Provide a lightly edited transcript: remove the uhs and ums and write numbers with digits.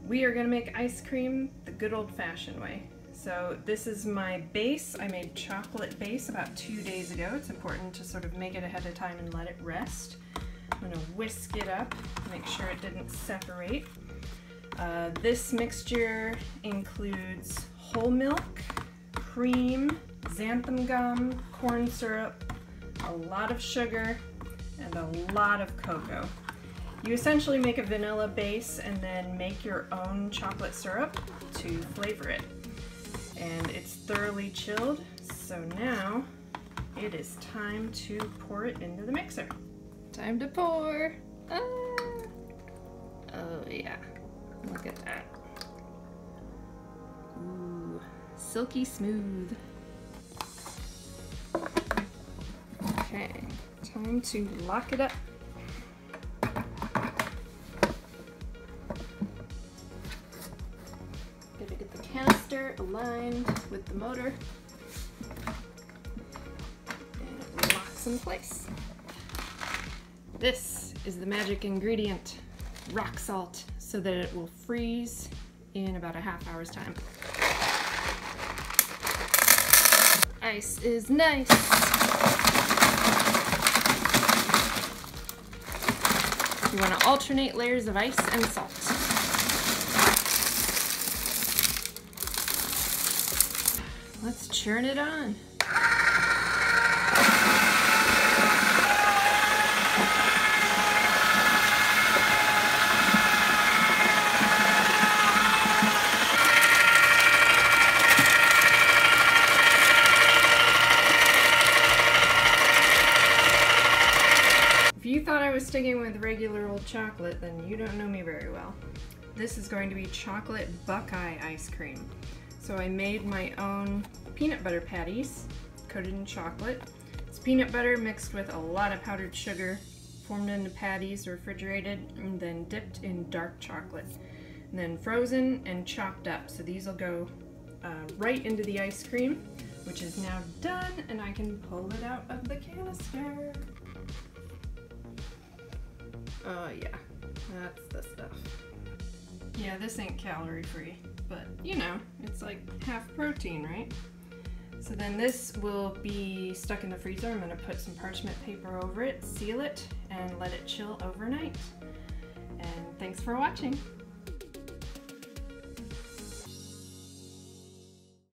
We are gonna make ice cream the good old-fashioned way. So this is my base. I made chocolate base about 2 days ago. It's important to sort of make it ahead of time and let it rest. I'm gonna whisk it up, make sure it didn't separate. This mixture includes whole milk, cream, xanthan gum, corn syrup, a lot of sugar, and a lot of cocoa. You essentially make a vanilla base and then make your own chocolate syrup to flavor it. And it's thoroughly chilled, so now it is time to pour it into the mixer. Time to pour! Ah. Oh yeah, look at that. Ooh, silky smooth. Okay, time to lock it up. Gotta get the canister aligned with the motor, and it locks in place. This is the magic ingredient, rock salt, so that it will freeze in about a half hour's time. Ice is nice. You want to alternate layers of ice and salt. Let's churn it on. If you thought I was sticking with regular old chocolate, then you don't know me very well. This is going to be Chocolate Buckeye ice cream. So I made my own peanut butter patties coated in chocolate. It's peanut butter mixed with a lot of powdered sugar, formed into patties, refrigerated, and then dipped in dark chocolate. And then frozen and chopped up. So these will go right into the ice cream, which is now done, and I can pull it out of the canister. Oh yeah, that's the stuff. Yeah, this ain't calorie free, but you know, it's like half protein, right? So then this will be stuck in the freezer. I'm gonna put some parchment paper over it, seal it, and let it chill overnight. And thanks for watching.